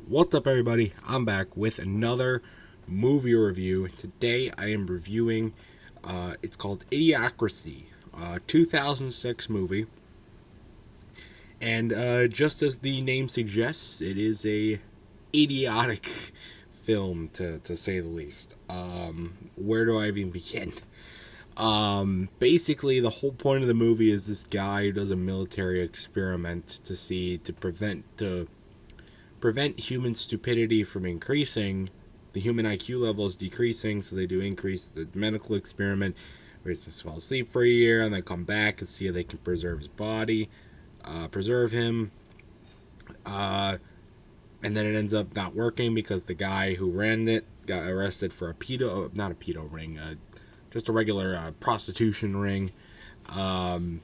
What's up, everybody? I'm back with another movie review. Today I am reviewing, it's called Idiocracy, 2006 movie. And just as the name suggests, it is a idiotic film, to say the least. Where do I even begin? Basically, the whole point of the movie is this guy who does a military experiment to prevent human stupidity from increasing. The human IQ level is decreasing, so they do increase the medical experiment where he just fall asleep for a year and then come back and see how they can preserve his body, preserve him. And then it ends up not working because the guy who ran it got arrested for not a pedo ring, just a regular prostitution ring. And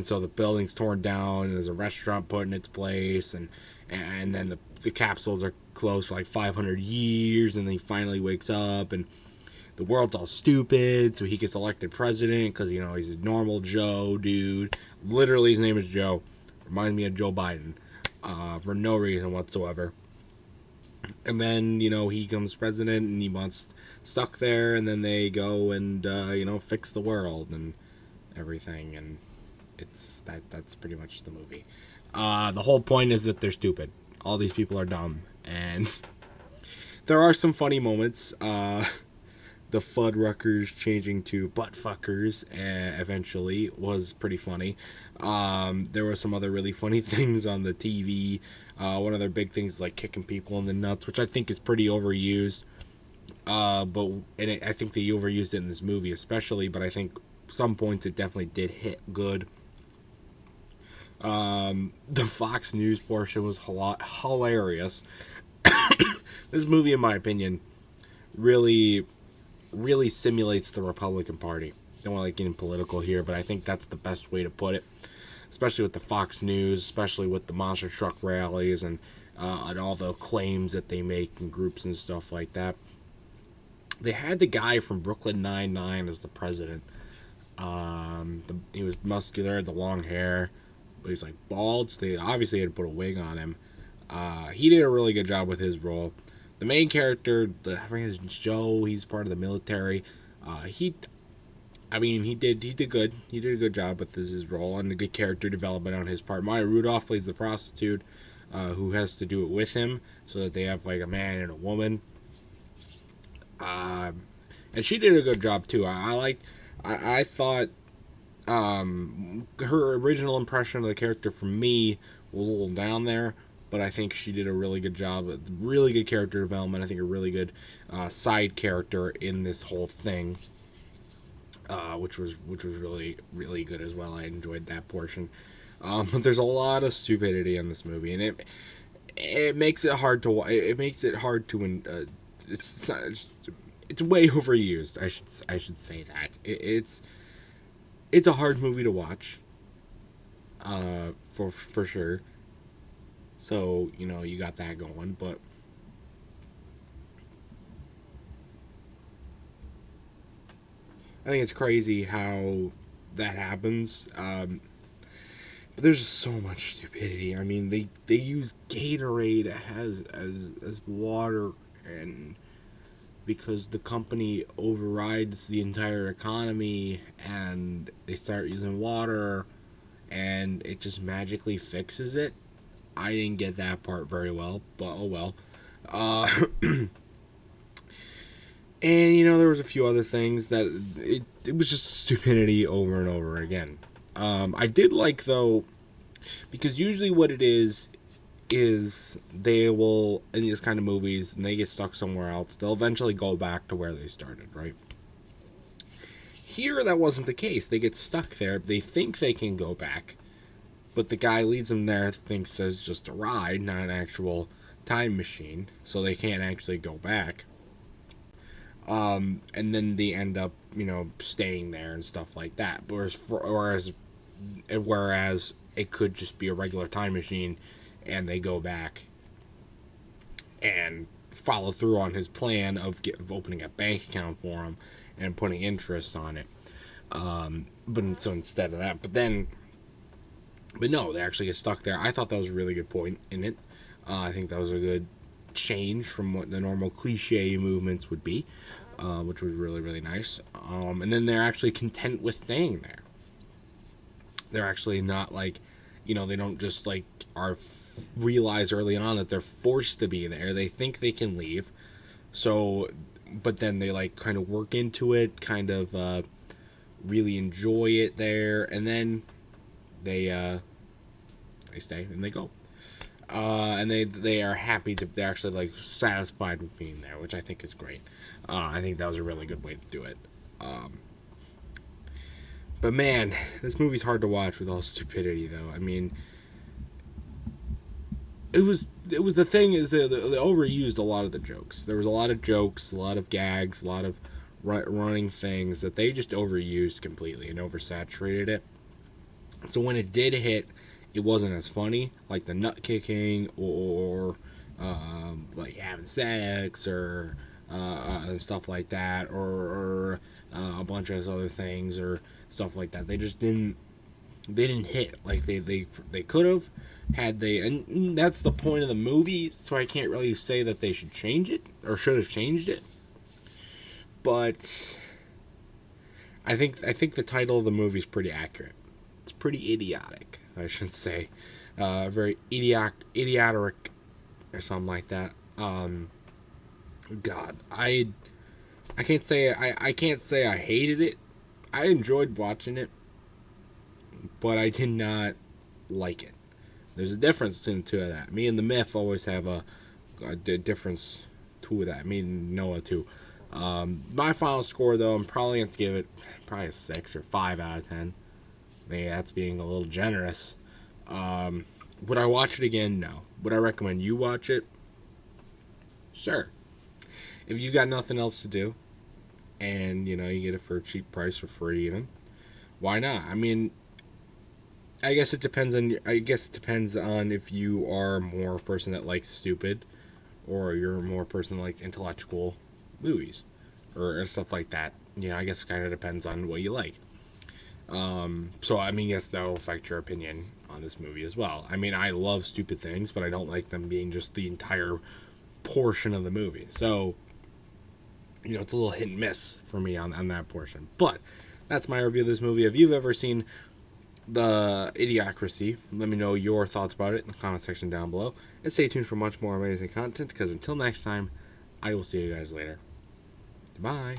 so the building's torn down and there's a restaurant put in its place, and then the capsules are closed for like 500 years, and then he finally wakes up and the world's all stupid, so he gets elected president because he's a normal Joe dude. Literally his name is Joe. Reminds me of Joe Biden, for no reason whatsoever. And then he becomes president and he wants stuck there, and then they go and fix the world and everything, and that's pretty much the movie. The whole point is that they're stupid. All these people are dumb, and there are some funny moments. The Fuddruckers changing to buttfuckers eventually was pretty funny. There were some other really funny things on the TV. One of their big things is like kicking people in the nuts, which I think is pretty overused. I think they overused it in this movie especially, but I think some points it definitely did hit good. The Fox News portion was hilarious. This movie, in my opinion, really simulates the Republican Party. Don't want to get in political here, but I think that's the best way to put it. Especially with the Fox News, especially with the monster truck rallies and all the claims that they make in groups and stuff like that. They had the guy from Brooklyn Nine-Nine as the president. He was muscular, had the long hair, but he's like bald, so they obviously had to put a wig on him. He did a really good job with his role. The main character, I think is Joe. He's part of the military. He did good. He did a good job with his role and a good character development on his part. Maya Rudolph plays the prostitute, who has to do it with him, so that they have like a man and a woman. And she did a good job too. I thought her original impression of the character from me was a little down there, but I think she did a really good job. Really good character development. I think a really good side character in this whole thing, which was really, really good as well. I enjoyed that portion. But there's a lot of stupidity in this movie, and it makes it hard to. It makes it hard to. It's way overused. I should say that it's a hard movie to watch. For sure. So, you got that going, but I think it's crazy how that happens. But there's just so much stupidity. I mean, they use Gatorade as water, and because the company overrides the entire economy and they start using water and it just magically fixes it. I didn't get that part very well, but oh well. And there was a few other things that it was just stupidity over and over again. I did like, though, because usually what it is they will, in these kind of movies, and they get stuck somewhere else, they'll eventually go back to where they started, right? Here, that wasn't the case. They get stuck there. They think they can go back, but the guy leads them there, thinks it's just a ride, not an actual time machine, so they can't actually go back. And then they end up, staying there and stuff like that. Whereas it could just be a regular time machine, and they go back and follow through on his plan of opening a bank account for him and putting interest on it. But so instead of that, but no, they actually get stuck there. I thought that was a really good point in it. I think that was a good change from what the normal cliche movements would be, which was really, really nice. And then they're actually content with staying there. They're actually not like, they don't just like realize early on that they're forced to be there. They think they can leave. So, but then they like kind of work into it, kind of really enjoy it there, and then they stay and they go. And they are happy to, they're actually like satisfied with being there, which I think is great. I think that was a really good way to do it. But man, this movie's hard to watch with all stupidity, though. I mean, it was the thing is that they overused a lot of the jokes. There was a lot of jokes, a lot of gags, a lot of running things that they just overused completely and oversaturated it. So when it did hit, it wasn't as funny, like the nut kicking or like having sex or stuff like that, or a bunch of other things or stuff like that. They just didn't. They didn't hit like they could have had they, and that's the point of the movie. So I can't really say that they should change it or should have changed it. But I think the title of the movie is pretty accurate. It's pretty idiotic, I should say. Very idiotic or something like that. God, I can't say I can't say I hated it. I enjoyed watching it, but I did not like it. There's a difference between the two of that. Me and the Myth always have a difference to that. Me and Noah too. My final score, though, I'm probably going to give it probably a 6 or 5 out of 10. Maybe that's being a little generous. Would I watch it again? No. Would I recommend you watch it? Sure. If you got nothing else to do, and you get it for a cheap price or free even, why not? I mean, I guess it depends on if you are more a person that likes stupid, or you're more a person that likes intellectual movies or stuff like that. I guess it kind of depends on what you like. So I mean, yes, that will affect your opinion on this movie as well. I mean, I love stupid things, but I don't like them being just the entire portion of the movie. So it's a little hit and miss for me on that portion. But that's my review of this movie. If you've ever seen the Idiocracy, let me know your thoughts about it in the comment section down below. And stay tuned for much more amazing content, because until next time, I will see you guys later. Bye.